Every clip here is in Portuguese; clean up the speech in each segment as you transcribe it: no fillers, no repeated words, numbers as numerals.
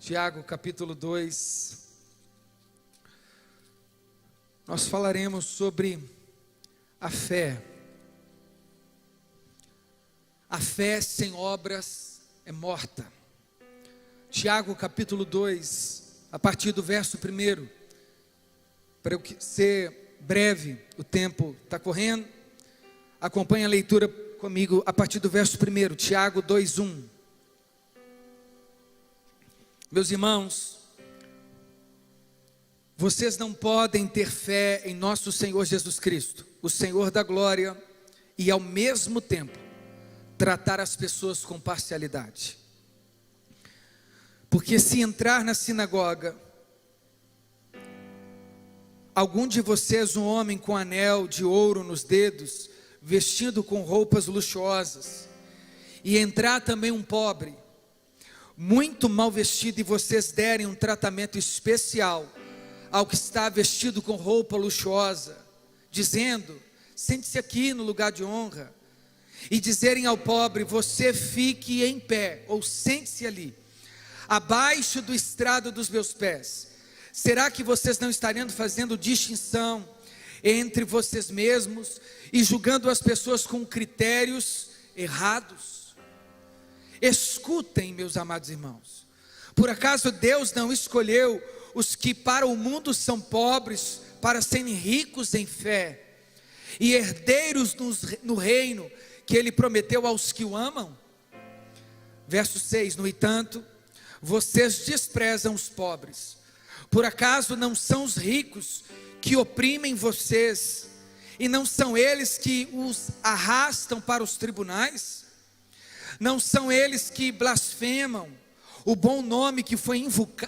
Tiago capítulo 2, nós falaremos sobre a fé. A fé sem obras é morta. Tiago capítulo 2, a partir do verso 1, para eu ser breve, o tempo está correndo, acompanhe a leitura comigo a partir do verso 1, Tiago 2:1. Meus irmãos, vocês não podem ter fé em nosso Senhor Jesus Cristo, o Senhor da glória, e ao mesmo tempo tratar as pessoas com parcialidade. Porque se entrar na sinagoga, algum de vocês, um homem com anel de ouro nos dedos, vestido com roupas luxuosas, e entrar também um pobre, muito mal vestido, e vocês derem um tratamento especial ao que está vestido com roupa luxuosa, dizendo: sente-se aqui no lugar de honra, e dizerem ao pobre: você fique em pé, ou sente-se ali, abaixo do estrado dos meus pés, será que vocês não estariam fazendo distinção entre vocês mesmos e julgando as pessoas com critérios errados? Escutem, meus amados irmãos, por acaso Deus não escolheu os que para o mundo são pobres, para serem ricos em fé e herdeiros no reino que Ele prometeu aos que o amam? Verso 6, no entanto, vocês desprezam os pobres. Por acaso não são os ricos que oprimem vocês, e não são eles que os arrastam para os tribunais? Não são eles que blasfemam o bom nome que foi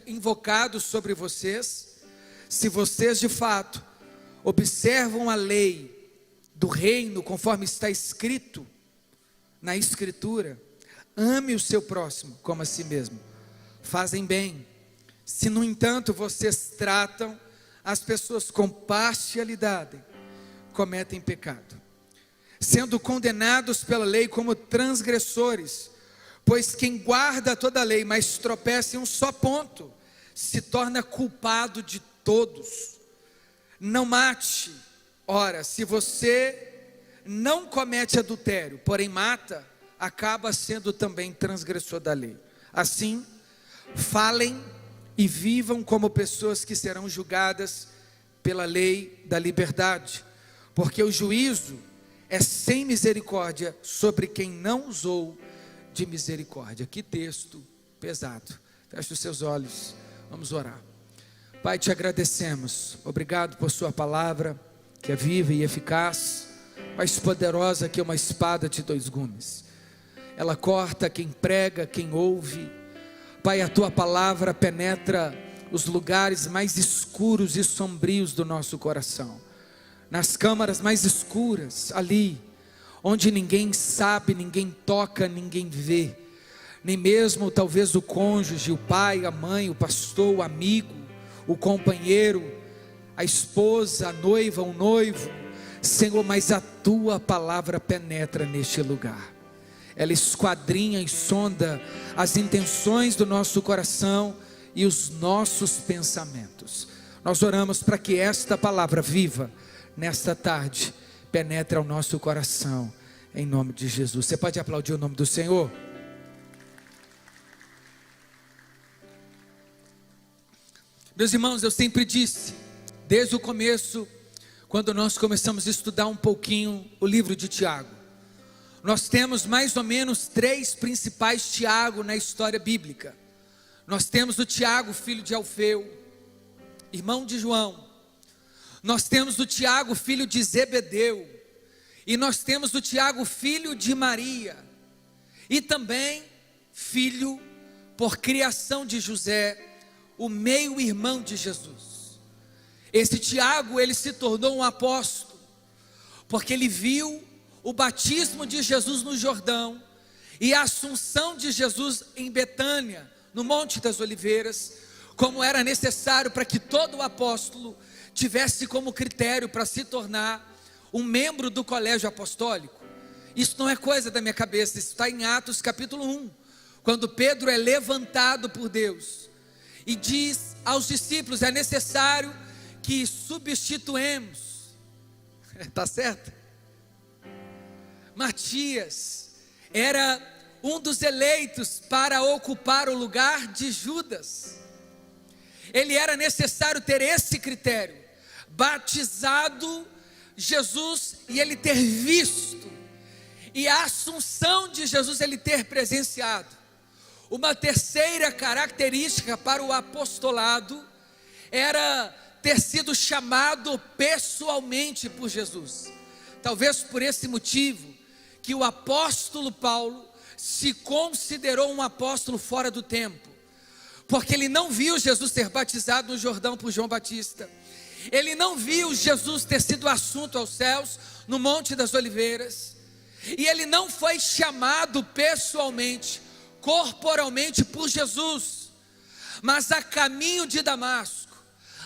invocado sobre vocês? Se vocês de fato observam a lei do reino, conforme está escrito na Escritura: ame o seu próximo como a si mesmo, fazem bem. Se no entanto vocês tratam as pessoas com parcialidade, cometem pecado, sendo condenados pela lei como transgressores. Pois quem guarda toda a lei, mas tropeça em um só ponto, se torna culpado de todos. Não mate. Ora, se você não comete adultério, porém mata, acaba sendo também transgressor da lei. Assim, falem e vivam como pessoas que serão julgadas pela lei da liberdade, porque o juízo é sem misericórdia sobre quem não usou de misericórdia. Que texto pesado. Feche os seus olhos, vamos orar. Pai, te agradecemos, obrigado por sua palavra, que é viva e eficaz, mais poderosa que uma espada de dois gumes. Ela corta quem prega, quem ouve. Pai, a tua palavra penetra os lugares mais escuros e sombrios do nosso coração, nas câmaras mais escuras, ali onde ninguém sabe, ninguém toca, ninguém vê, nem mesmo talvez o cônjuge, o pai, a mãe, o pastor, o amigo, o companheiro, a esposa, a noiva, o noivo. Senhor, mas a tua palavra penetra neste lugar, ela esquadrinha e sonda as intenções do nosso coração e os nossos pensamentos. Nós oramos para que esta palavra viva nesta tarde penetre ao nosso coração, em nome de Jesus. Você pode aplaudir o nome do Senhor? Meus irmãos, eu sempre disse, desde o começo, quando nós começamos a estudar um pouquinho o livro de Tiago, nós temos mais ou menos 3 principais Tiago na história bíblica. Nós temos o Tiago, filho de Alfeu, irmão de João. Nós temos o Tiago, filho de Zebedeu, e nós temos o Tiago, filho de Maria, e também filho por criação de José, o meio-irmão de Jesus. Esse Tiago, ele se tornou um apóstolo, porque ele viu o batismo de Jesus no Jordão, e a assunção de Jesus em Betânia, no Monte das Oliveiras, como era necessário para que todo apóstolo tivesse como critério para se tornar um membro do colégio apostólico. Isso não é coisa da minha cabeça, isso está em Atos capítulo 1, quando Pedro é levantado por Deus, e diz aos discípulos: é necessário que substituemos, está certo? Matias era um dos eleitos para ocupar o lugar de Judas. Ele era necessário ter esse critério: batizado Jesus e ele ter visto, e a assunção de Jesus ele ter presenciado. Uma terceira característica para o apostolado era ter sido chamado pessoalmente por Jesus. Talvez por esse motivo que o apóstolo Paulo se considerou um apóstolo fora do tempo, porque ele não viu Jesus ser batizado no Jordão por João Batista, ele não viu Jesus ter sido assunto aos céus no Monte das Oliveiras, e ele não foi chamado pessoalmente, corporalmente por Jesus, mas a caminho de Damasco,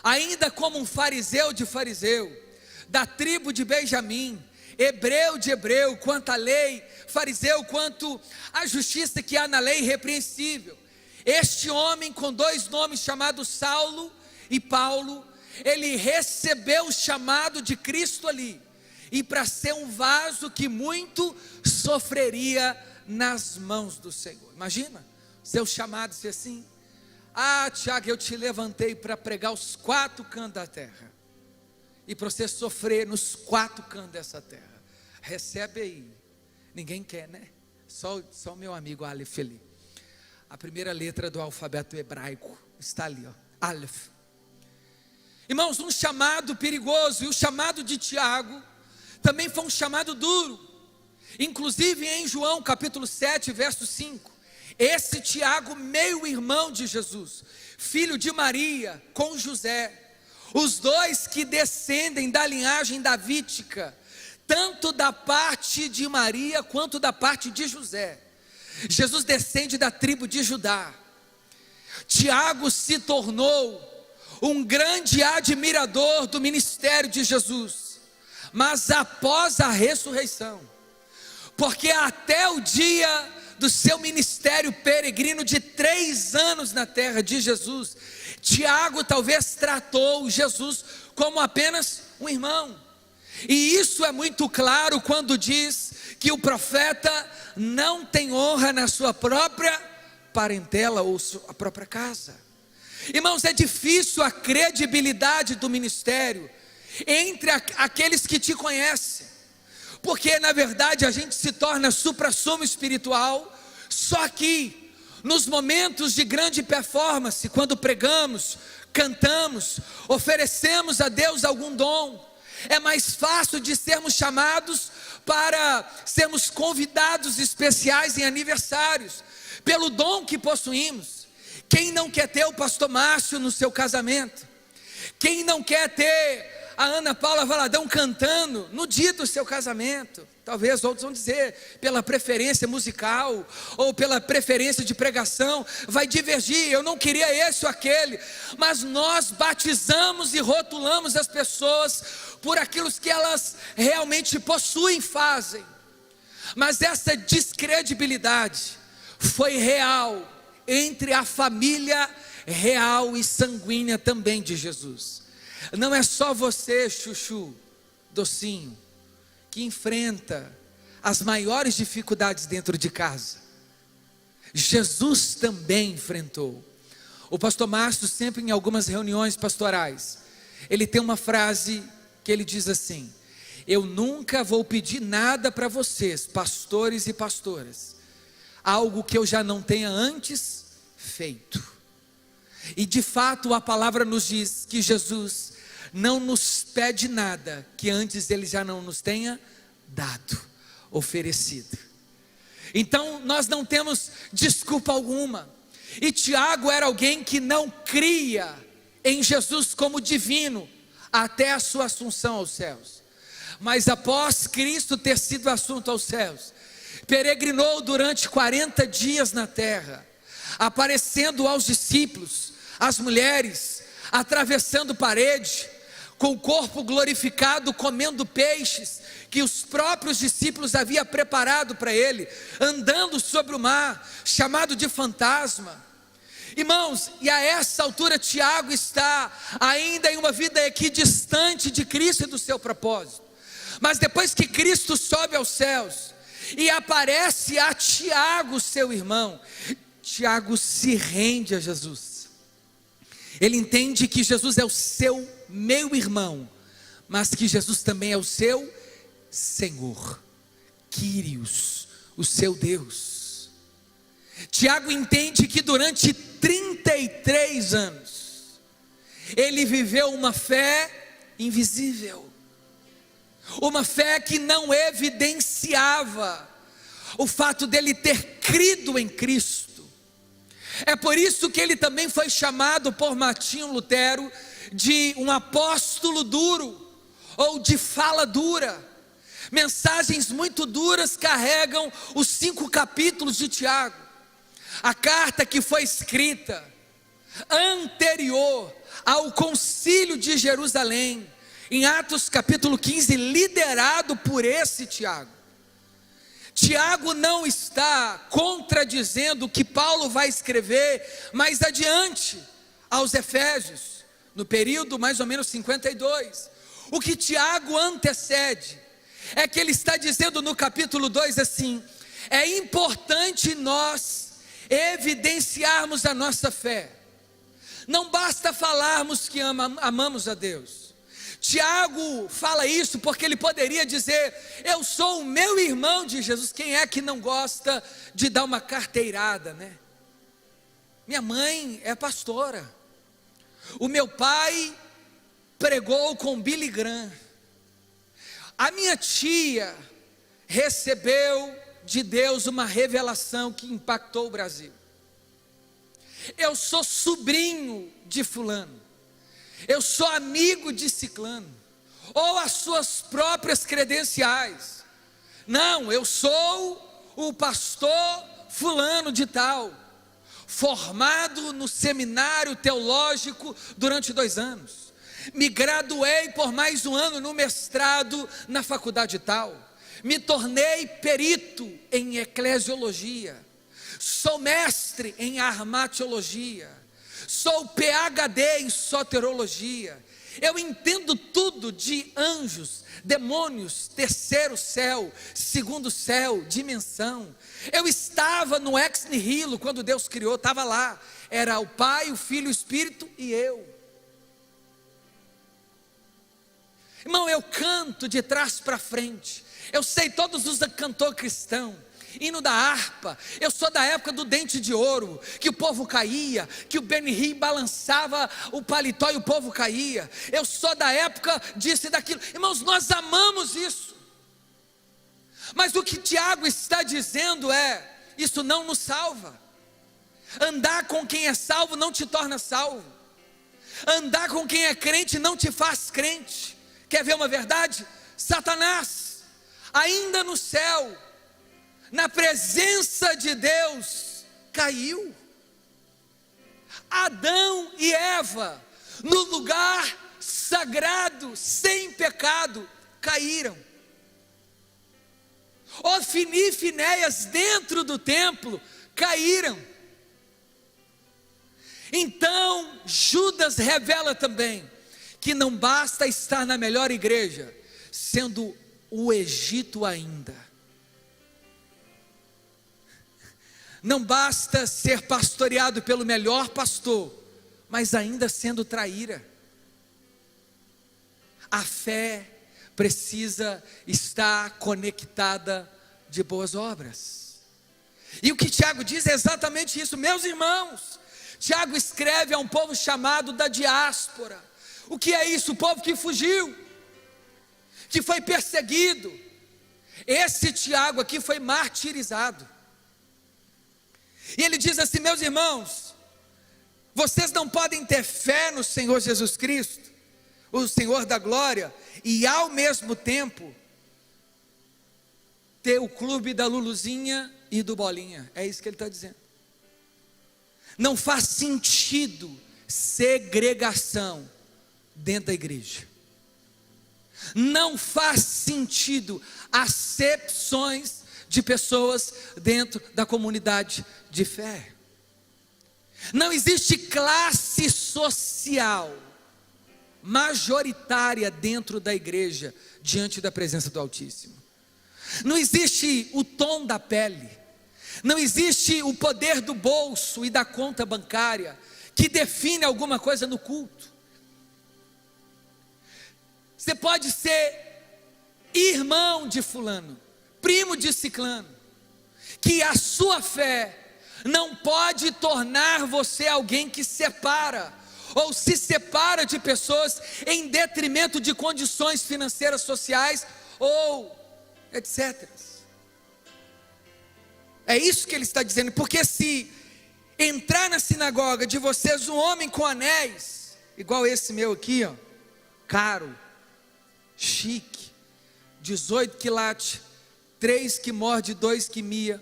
ainda como um fariseu de fariseu, da tribo de Benjamim, hebreu de hebreu, quanto à lei, fariseu quanto à justiça que há na lei, irrepreensível. Este homem com dois nomes, chamados Saulo e Paulo, ele recebeu o chamado de Cristo ali, e para ser um vaso que muito sofreria nas mãos do Senhor. Imagina, seu chamado ser assim: ah, Tiago, eu te levantei para pregar os 4 cantos da terra, e para você sofrer nos 4 cantos dessa terra. Recebe aí. Ninguém quer, né? Só o meu amigo Aleph ali. A primeira letra do alfabeto hebraico está ali, ó, Aleph. Irmãos, um chamado perigoso. E o chamado de Tiago também foi um chamado duro. Inclusive em João capítulo 7, verso 5, esse Tiago, meio irmão de Jesus, filho de Maria com José, os dois que descendem da linhagem davídica, tanto da parte de Maria quanto da parte de José. Jesus descende da tribo de Judá. Tiago se tornou um grande admirador do ministério de Jesus, mas após a ressurreição, porque até o dia do seu ministério peregrino de 3 anos na terra de Jesus, Tiago talvez tratou Jesus como apenas um irmão. E isso é muito claro quando diz que o profeta não tem honra na sua própria parentela ou sua própria casa. Irmãos, é difícil a credibilidade do ministério entre aqueles que te conhecem, porque na verdade a gente se torna suprassumo espiritual só que nos momentos de grande performance, quando pregamos, cantamos, oferecemos a Deus algum dom. É mais fácil de sermos chamados para sermos convidados especiais em aniversários, pelo dom que possuímos. Quem não quer ter o pastor Márcio no seu casamento? Quem não quer ter a Ana Paula Valadão cantando no dia do seu casamento? Talvez outros vão dizer, pela preferência musical, ou pela preferência de pregação, vai divergir, eu não queria esse ou aquele, mas nós batizamos e rotulamos as pessoas por aquilo que elas realmente possuem, fazem. Mas essa descredibilidade foi real entre a família real e sanguínea também de Jesus. Não é só você, chuchu, docinho, que enfrenta as maiores dificuldades dentro de casa. Jesus também enfrentou. O pastor Márcio, sempre em algumas reuniões pastorais, ele tem uma frase que ele diz assim: eu nunca vou pedir nada para vocês, pastores e pastoras, algo que eu já não tenha antes feito. E de fato a palavra nos diz que Jesus não nos pede nada que antes ele já não nos tenha dado, oferecido. Então nós não temos desculpa alguma. E Tiago era alguém que não cria em Jesus como divino até a sua assunção aos céus. Mas após Cristo ter sido assunto aos céus, peregrinou durante 40 dias na terra, aparecendo aos discípulos, às mulheres, atravessando parede, com o corpo glorificado, comendo peixes que os próprios discípulos haviam preparado para ele, andando sobre o mar, chamado de fantasma. Irmãos, e a essa altura Tiago está ainda em uma vida equidistante de Cristo e do seu propósito. Mas depois que Cristo sobe aos céus e aparece a Tiago, seu irmão, Tiago se rende a Jesus. Ele entende que Jesus é o seu meu-irmão, mas que Jesus também é o seu Senhor, Quírios, o seu Deus. Tiago entende que durante 33 anos, ele viveu uma fé invisível, uma fé que não evidenciava o fato dele ter crido em Cristo. É por isso que ele também foi chamado por Martinho Lutero de um apóstolo duro, ou de fala dura. Mensagens muito duras carregam os 5 capítulos de Tiago. A carta que foi escrita anterior ao concílio de Jerusalém, em Atos capítulo 15, liderado por esse Tiago. Tiago não está contradizendo o que Paulo vai escrever mais adiante aos Efésios, no período mais ou menos 52. O que Tiago antecede é que ele está dizendo no capítulo 2 assim: é importante nós evidenciarmos a nossa fé. Não basta falarmos que amamos a Deus. Tiago fala isso porque ele poderia dizer: eu sou o meu irmão de Jesus. Quem é que não gosta de dar uma carteirada, né? Minha mãe é pastora, o meu pai pregou com Billy Graham, a minha tia recebeu de Deus uma revelação que impactou o Brasil. Eu sou sobrinho de fulano, eu sou amigo de ciclano, ou as suas próprias credenciais. Não, eu sou o pastor fulano de tal, formado no seminário teológico durante 2 anos, me graduei por mais 1 ano no mestrado na faculdade tal, me tornei perito em eclesiologia, sou mestre em armatiologia, sou PhD em soterologia, eu entendo tudo de anjos, demônios, terceiro céu, segundo céu, dimensão. Eu estava no ex nihilo quando Deus criou, estava lá, era o Pai, o Filho, o Espírito e eu. Irmão, eu canto de trás para frente, eu sei todos os cantores cristãos, hino da harpa, eu sou da época do dente de ouro, que o povo caía, que o Benny balançava o paletó e o povo caía, eu sou da época disso e daquilo. Irmãos, nós amamos isso, mas o que Tiago está dizendo é: isso não nos salva. Andar com quem é salvo não te torna salvo, andar com quem é crente não te faz crente. Quer ver uma verdade? Satanás, ainda no céu, na presença de Deus, caiu. Adão e Eva, no lugar sagrado, sem pecado, caíram. Ofni e Finéias, dentro do templo, caíram. Então Judas revela também que não basta estar na melhor igreja, sendo o Egito ainda. Não basta ser pastoreado pelo melhor pastor, mas ainda sendo traíra. A fé precisa estar conectada de boas obras. E o que Tiago diz é exatamente isso, meus irmãos. Tiago escreve a um povo chamado da diáspora. O que é isso? O povo que fugiu, que foi perseguido. Esse Tiago aqui foi martirizado. E ele diz assim: meus irmãos, vocês não podem ter fé no Senhor Jesus Cristo, o Senhor da glória, e ao mesmo tempo ter o clube da Luluzinha e do Bolinha. É isso que ele está dizendo. Não faz sentido segregação dentro da igreja. Não faz sentido acepções de pessoas dentro da comunidade de fé. Não existe classe social majoritária dentro da igreja, diante da presença do Altíssimo. Não existe o tom da pele, não existe o poder do bolso e da conta bancária, que define alguma coisa no culto. Você pode ser irmão de fulano, primo de ciclano, que a sua fé não pode tornar você alguém que separa, ou se separa de pessoas em detrimento de condições financeiras, sociais, ou etc. É isso que ele está dizendo, porque se entrar na sinagoga de vocês um homem com anéis, igual esse meu aqui, ó, caro, chique, 18 quilates, 3 que morde, 2 que mia,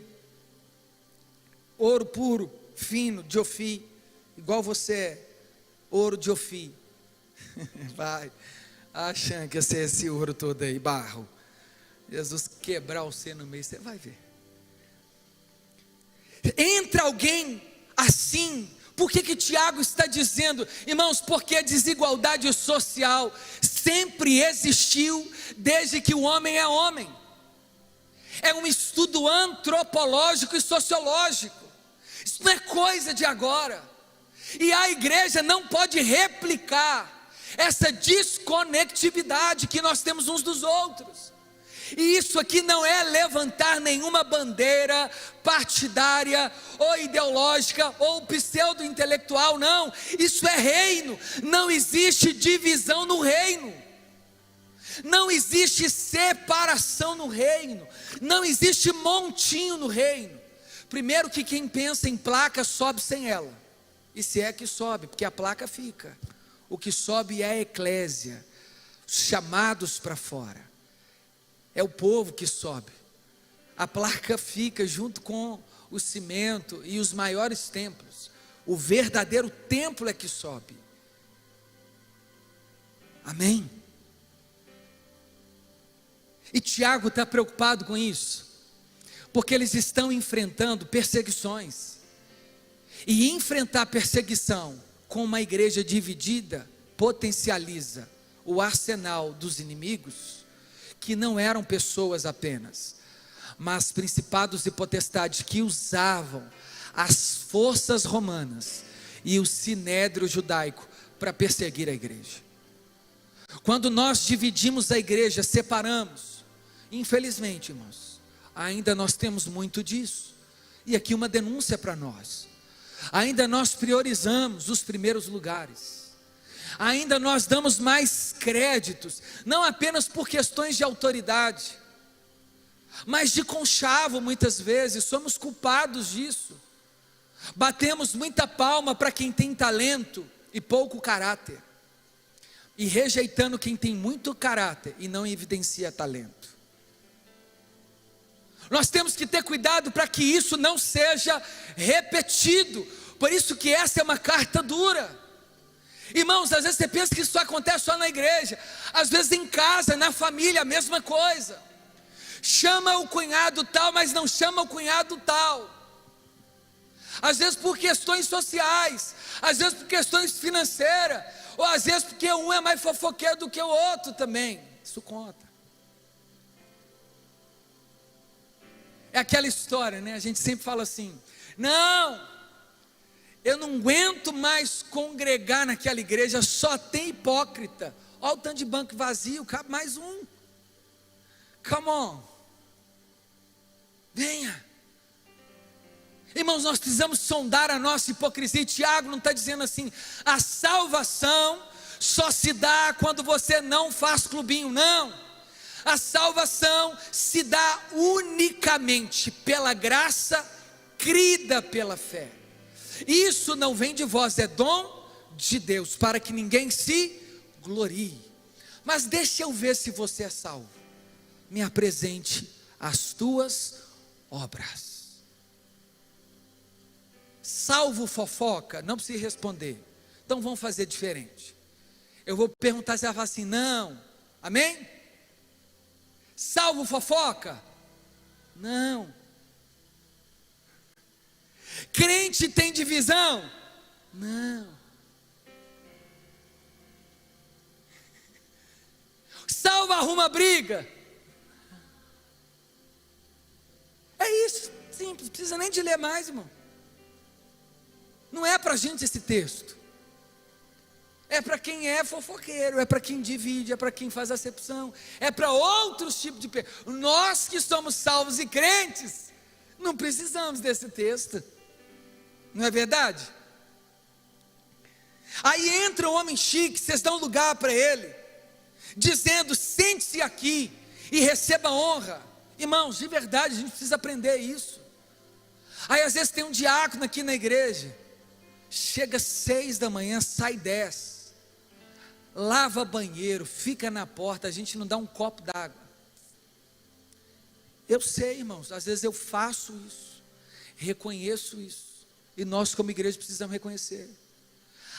ouro puro, fino, de Ofir, igual você é, ouro de Ofir, vai, achando que você é esse ouro todo aí, barro, Jesus quebrar você no meio, você vai ver. Entra alguém assim, por que Tiago está dizendo, irmãos, porque a desigualdade social sempre existiu, desde que o homem é homem, é um estudo antropológico e sociológico, isso não é coisa de agora, e a igreja não pode replicar essa desconectividade que nós temos uns dos outros. E isso aqui não é levantar nenhuma bandeira partidária, ou ideológica, ou pseudo-intelectual, não. Isso é reino, não existe divisão no reino, não existe separação no reino, não existe montinho no reino. Primeiro que quem pensa em placa sobe sem ela, e se é que sobe, porque a placa fica. O que sobe é a eclésia, os chamados para fora. É o povo que sobe, a placa fica junto com o cimento e os maiores templos, o verdadeiro templo é que sobe, amém? E Tiago está preocupado com isso, porque eles estão enfrentando perseguições, e enfrentar perseguição com uma igreja dividida, potencializa o arsenal dos inimigos, que não eram pessoas apenas, mas principados e potestades que usavam as forças romanas e o sinédrio judaico para perseguir a igreja. Quando nós dividimos a igreja, separamos, infelizmente, irmãos, ainda nós temos muito disso, e aqui uma denúncia para nós, ainda nós priorizamos os primeiros lugares, ainda nós damos mais créditos, não apenas por questões de autoridade, mas de conchavo muitas vezes, somos culpados disso, batemos muita palma para quem tem talento e pouco caráter, e rejeitando quem tem muito caráter e não evidencia talento. Nós temos que ter cuidado para que isso não seja repetido, por isso que essa é uma carta dura. Irmãos, às vezes você pensa que isso acontece só na igreja, às vezes em casa, na família, a mesma coisa. Chama o cunhado tal, mas não chama o cunhado tal. Às vezes por questões sociais, às vezes por questões financeiras, ou às vezes porque um é mais fofoqueiro do que o outro também. Isso conta. É aquela história, né? A gente sempre fala assim, não, eu não aguento mais congregar naquela igreja, só tem hipócrita. Olha o tanto de banco vazio, cabe mais um. Come on. Venha. Irmãos, nós precisamos sondar a nossa hipocrisia. Tiago não está dizendo assim, a salvação só se dá quando você não faz clubinho, não. A salvação se dá unicamente pela graça, crida pela fé. Isso não vem de vós, é dom de Deus, para que ninguém se glorie. Mas deixa eu ver se você é salvo. Me apresente as tuas obras. Salvo fofoca? Não precisa responder. Então vamos fazer diferente. Eu vou perguntar, você vai falar assim, não, amém? Salvo fofoca? Não. Crente tem divisão? Não. Salva, arruma briga. É isso, simples, não precisa nem de ler mais, irmão. Não é para a gente esse texto. É para quem é fofoqueiro, é para quem divide, é para quem faz acepção, é para outros tipos de pessoas. Nós que somos salvos e crentes, não precisamos desse texto. Não é verdade? Aí entra um homem chique, vocês dão lugar para ele, dizendo: sente-se aqui e receba honra. Irmãos, de verdade, a gente precisa aprender isso. Aí às vezes tem um diácono aqui na igreja, chega 6 da manhã, sai 10, lava banheiro, fica na porta, a gente não dá um copo d'água. Eu sei, irmãos, às vezes eu faço isso, reconheço isso, e nós como igreja precisamos reconhecer.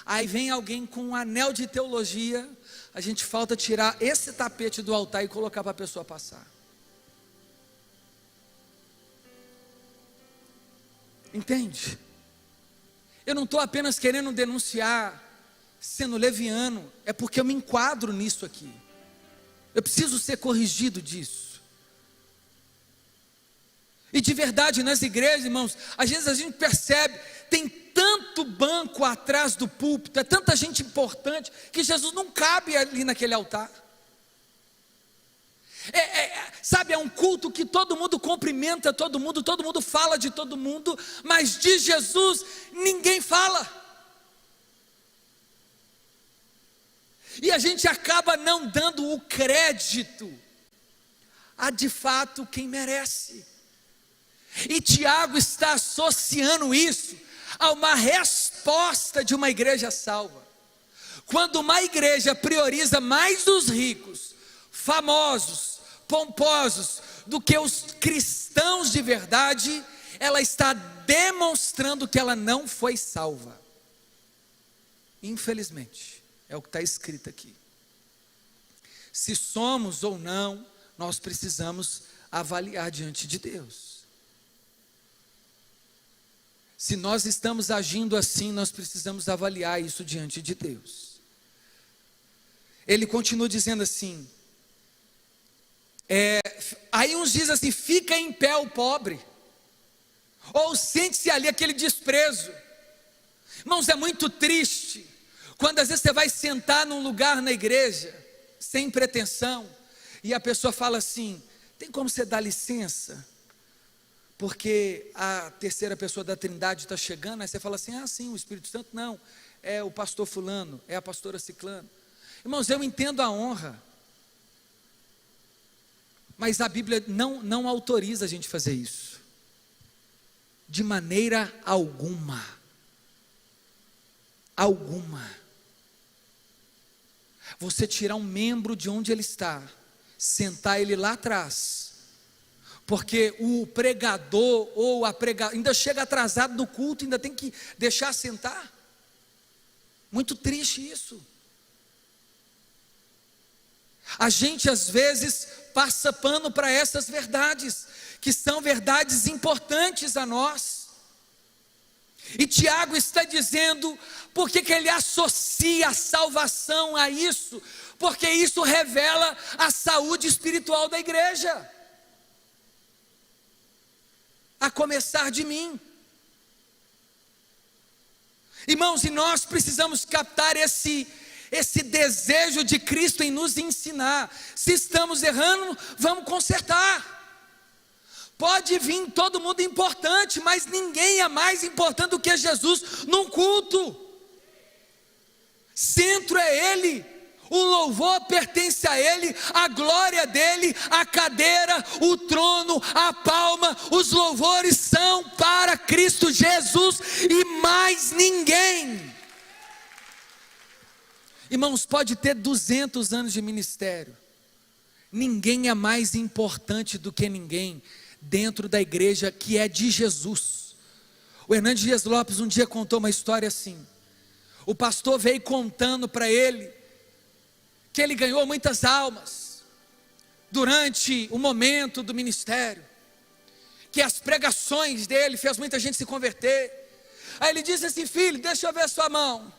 Aí vem alguém com um anel de teologia, a gente falta tirar esse tapete do altar e colocar para a pessoa passar. Entende? Eu não estou apenas querendo denunciar, sendo leviano, é porque eu me enquadro nisso aqui. Eu preciso ser corrigido disso. E de verdade, nas igrejas, irmãos, às vezes a gente percebe, tem tanto banco atrás do púlpito, é tanta gente importante, que Jesus não cabe ali naquele altar. Sabe, é um culto que todo mundo cumprimenta todo mundo fala de todo mundo, mas de Jesus ninguém fala. E a gente acaba não dando o crédito a de fato quem merece. E Tiago está associando isso a uma resposta de uma igreja salva. Quando uma igreja prioriza mais os ricos, famosos, pomposos, do que os cristãos de verdade, ela está demonstrando que ela não foi salva. Infelizmente, é o que está escrito aqui. Se somos ou não, nós precisamos avaliar diante de Deus. Se nós estamos agindo assim, nós precisamos avaliar isso diante de Deus. Ele continua dizendo assim, aí uns dizem assim: fica em pé o pobre, ou sente-se ali, aquele desprezo. Irmãos, é muito triste, quando às vezes você vai sentar num lugar na igreja, sem pretensão, e a pessoa fala assim: tem como você dar licença? Porque a terceira pessoa da Trindade está chegando. Aí você fala assim: ah, sim, o Espírito Santo. Não, é o pastor fulano, é a pastora ciclano. Irmãos, eu entendo a honra, mas a Bíblia não autoriza a gente fazer isso, de maneira alguma. Você tirar um membro de onde ele está, sentar ele lá atrás, porque o pregador ou a pregadora ainda chega atrasado no culto, ainda tem que deixar sentar. Muito triste isso. A gente às vezes passa pano para essas verdades, que são verdades importantes a nós. E Tiago está dizendo, por que ele associa a salvação a isso? Porque isso revela a saúde espiritual da igreja. A começar de mim. Irmãos, e nós precisamos captar esse desejo de Cristo em nos ensinar. Se estamos errando, vamos consertar. Pode vir todo mundo importante, mas ninguém é mais importante do que Jesus num culto. Centro é Ele, o louvor pertence a Ele, a glória dEle, a cadeira, o trono, a palma, os louvores são para Cristo Jesus e mais ninguém. Irmãos, pode ter 200 anos de ministério, ninguém é mais importante do que ninguém dentro da igreja que é de Jesus. O Hernandes Dias Lopes um dia contou uma história assim. O pastor veio contando para ele que ele ganhou muitas almas durante o momento do ministério, que as pregações dele fez muita gente se converter, Aí ele disse assim: filho, deixa eu ver a sua mão.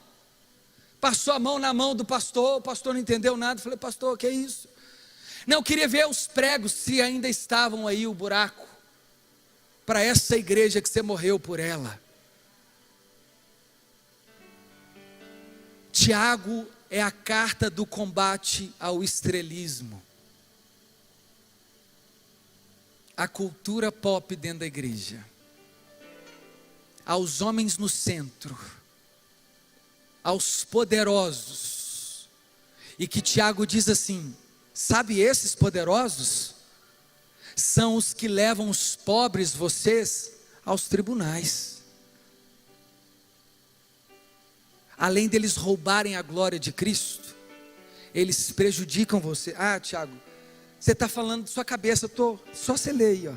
Passou a mão na mão do pastor, o pastor não entendeu nada. Falei: pastor, o que é isso? Não, eu queria ver os pregos, se ainda estavam aí, o buraco, para essa igreja que você morreu por ela. Tiago é a carta do combate ao estrelismo, a cultura pop dentro da igreja, aos homens no centro, aos poderosos, e que Tiago diz assim: sabe, esses poderosos são os que levam os pobres, vocês, aos tribunais. Além deles roubarem a glória de Cristo, eles prejudicam você. Ah, Tiago, você está falando de sua cabeça, só você lê aí, ó.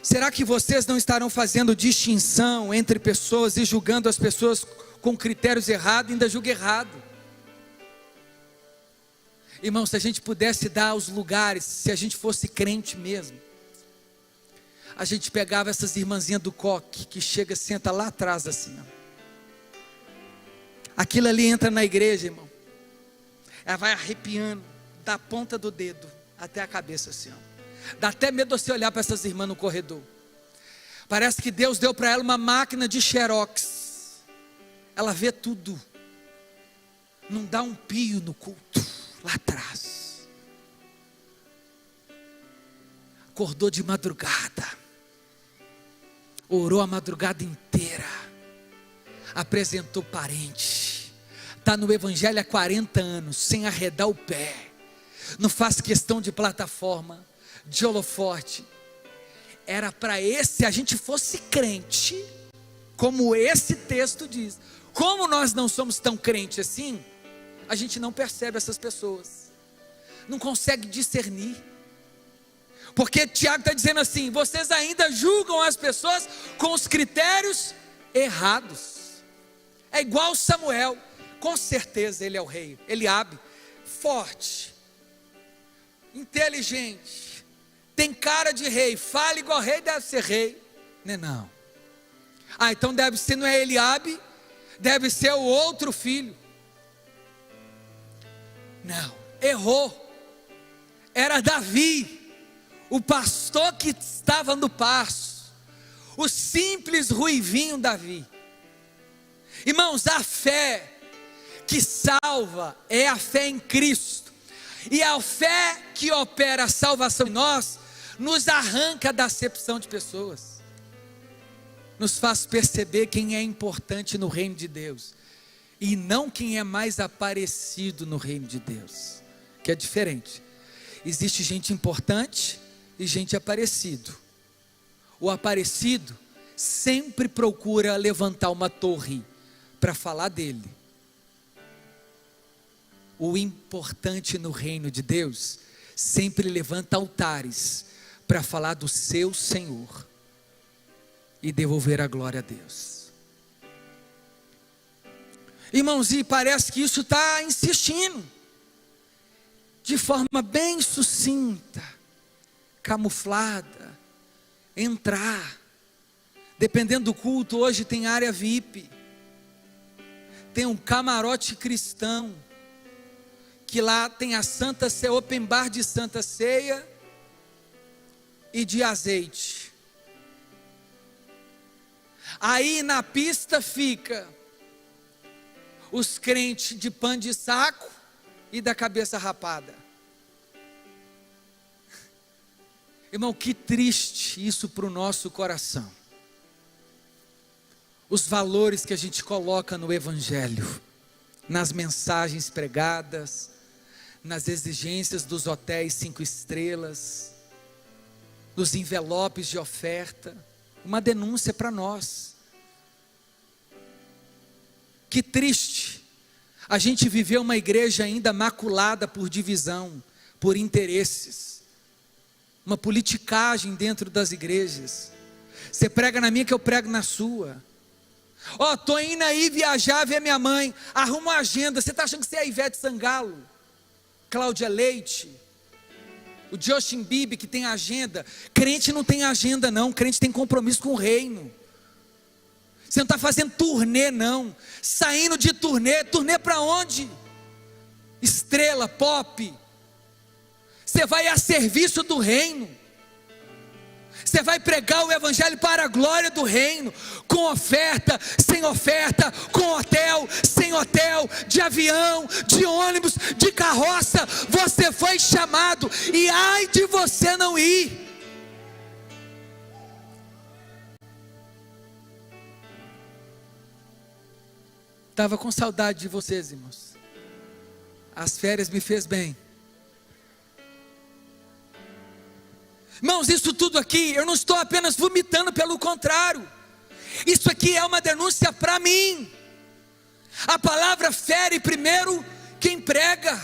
Será que vocês não estarão fazendo distinção entre pessoas e julgando as pessoas com critérios errados? Ainda julga errado. Irmão, se a gente pudesse dar os lugares, se a gente fosse crente mesmo, a gente pegava essas irmãzinhas do coque, que chega, senta lá atrás assim, ó. Aquilo ali entra na igreja, irmão, ela vai arrepiando, da ponta do dedo até a cabeça assim, ó. Dá até medo de você olhar para essas irmãs no corredor. Parece que Deus deu para ela uma máquina de xerox. Ela vê tudo. Não dá um pio no culto, lá atrás. Acordou de madrugada, orou a madrugada inteira, apresentou parente, está no evangelho há 40 anos, sem arredar o pé, não faz questão de plataforma, de holofote. Era para esse, se a gente fosse crente, como esse texto diz, como nós não somos tão crentes assim, a gente não percebe essas pessoas, não consegue discernir, porque Tiago está dizendo assim: vocês ainda julgam as pessoas com os critérios errados. É igual Samuel, com certeza ele é o rei. Eliabe, forte, inteligente, tem cara de rei, fala igual rei, deve ser rei. Não. Ah, então deve ser, não é Eliabe, deve ser o outro filho. Não, errou. Era Davi, o pastor que estava no pasto, o simples ruivinho Davi. Irmãos, a fé que salva é a fé em Cristo, e a fé que opera a salvação em nós, nos arranca da acepção de pessoas, nos faz perceber quem é importante no reino de Deus, e não quem é mais aparecido no reino de Deus, que é diferente. Existe gente importante e gente aparecido. O aparecido sempre procura levantar uma torre para falar dele. O importante no reino de Deus sempre levanta altares para falar do seu Senhor e devolver a glória a Deus. Irmãos, e parece que isso está insistindo, de forma bem sucinta, camuflada, entrar. Dependendo do culto, hoje tem área VIP, tem um camarote cristão, que lá tem a Santa Ceia, open bar de Santa Ceia e de azeite. Aí na pista fica os crentes de pano de saco e da cabeça rapada. Irmão, que triste isso para o nosso coração. Os valores que a gente coloca no evangelho, nas mensagens pregadas, nas exigências dos hotéis 5 estrelas, dos envelopes de oferta, uma denúncia para nós. Que triste, a gente viveu uma igreja ainda maculada por divisão, por interesses, uma politicagem dentro das igrejas. Você prega na minha que eu prego na sua. Estou indo aí viajar, ver minha mãe, arruma uma agenda. Você está achando que você é a Ivete Sangalo, Cláudia Leite, o Justin Bieber que tem agenda? Crente não tem agenda não, crente tem compromisso com o reino. Você não está fazendo turnê não, saindo de turnê para onde? Estrela, pop. Você vai a serviço do reino. Você vai pregar o evangelho para a glória do reino, com oferta, sem oferta, com hotel, sem hotel, de avião, de ônibus, de carroça. Você foi chamado, e ai de você não ir. Estava com saudade de vocês, irmãos. As férias me fez bem. Irmãos, isso tudo aqui, eu não estou apenas vomitando, pelo contrário, isso aqui é uma denúncia para mim. A palavra fere primeiro quem prega,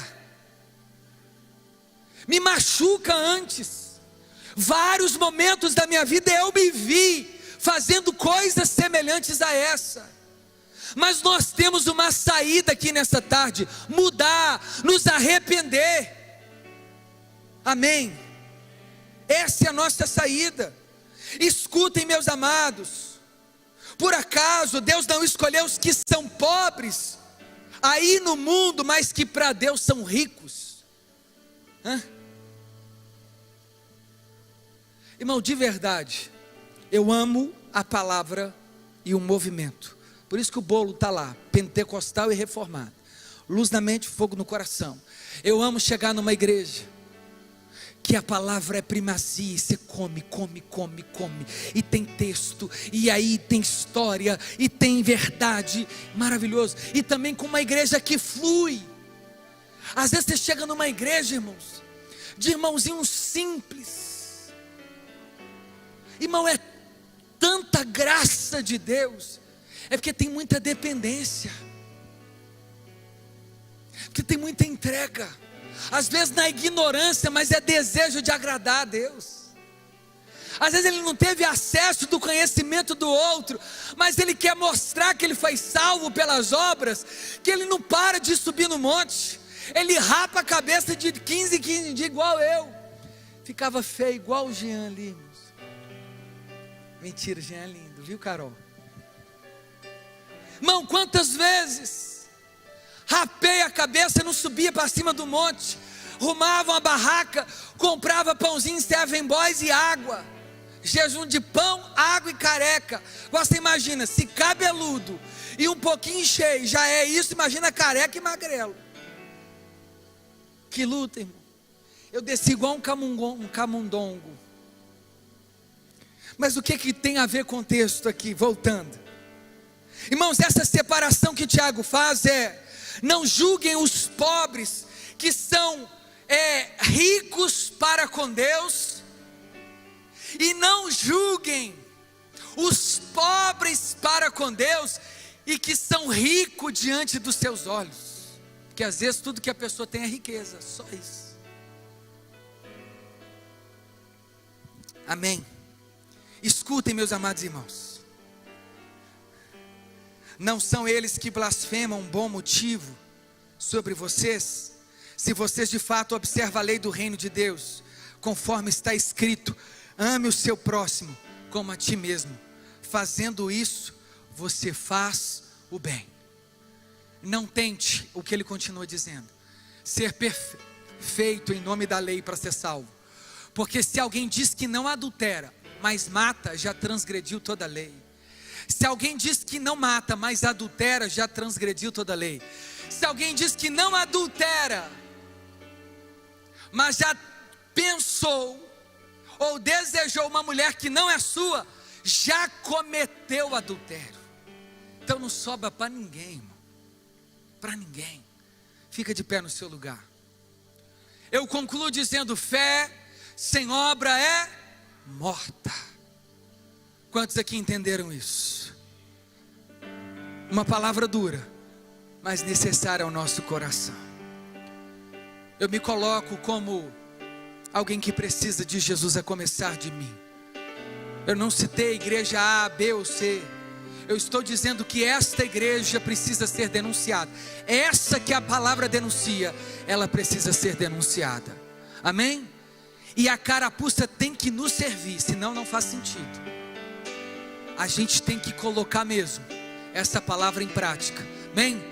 me machuca antes. Vários momentos da minha vida eu me vi fazendo coisas semelhantes a essa, mas nós temos uma saída aqui nessa tarde: mudar, nos arrepender. Amém? Essa é a nossa saída. Escutem, meus amados, por acaso Deus não escolheu os que são pobres aí no mundo, mas que para Deus são ricos? Irmão, de verdade, eu amo a palavra e o movimento. Por isso que o bolo está lá, pentecostal e reformado, luz na mente, fogo no coração. Eu amo chegar numa igreja que a palavra é primazia, e você come, e tem texto, e aí tem história, e tem verdade, maravilhoso. E também com uma igreja que flui. Às vezes você chega numa igreja, irmãos, de irmãozinhos simples, irmão, é tanta graça de Deus, é porque tem muita dependência, porque tem muita entrega. Às vezes na ignorância, mas é desejo de agradar a Deus. Às vezes ele não teve acesso do conhecimento do outro, mas ele quer mostrar que ele foi salvo pelas obras, que ele não para de subir no monte. Ele rapa a cabeça de 15 em 15 dias, igual eu. Ficava feio, igual o Jean ali, irmãos. Mentira, o Jean é lindo, viu, Carol? Irmão, quantas vezes rapei a cabeça e não subia para cima do monte, arrumava uma barraca, comprava pãozinho Seven Boys e água, jejum de pão, água e careca. Você imagina, se cabeludo e um pouquinho cheio já é isso, imagina careca e magrelo. Que luta, irmão. Eu desci igual um camundongo. Mas o que tem a ver com o texto aqui, voltando? Irmãos, essa separação que Tiago faz é: não julguem os pobres que são ricos para com Deus, e não julguem os pobres para com Deus e que são ricos diante dos seus olhos, porque às vezes tudo que a pessoa tem é riqueza, só isso. Amém? Escutem, meus amados irmãos, não são eles que blasfemam um bom motivo sobre vocês, se vocês de fato observam a lei do reino de Deus, conforme está escrito: ame o seu próximo como a ti mesmo. Fazendo isso, você faz o bem. Não tente, o que ele continua dizendo, ser perfeito em nome da lei para ser salvo, porque se alguém diz que não adultera, mas mata, já transgrediu toda a lei. Se alguém diz que não mata, mas adultera, já transgrediu toda a lei. Se alguém diz que não adultera, mas já pensou ou desejou uma mulher que não é sua, já cometeu adultério. Então não sobra para ninguém, irmão. Para ninguém. Fica de pé no seu lugar. Eu concluo dizendo: fé sem obra é morta. Quantos aqui entenderam isso? Uma palavra dura, mas necessária ao nosso coração. Eu me coloco como alguém que precisa de Jesus, a começar de mim. Eu não citei igreja A, B ou C. Eu estou dizendo que esta igreja precisa ser denunciada. Essa que a palavra denuncia, ela precisa ser denunciada. Amém? E a carapuça tem que nos servir, senão não faz sentido. a gente tem que colocar mesmo essa palavra em prática, amém?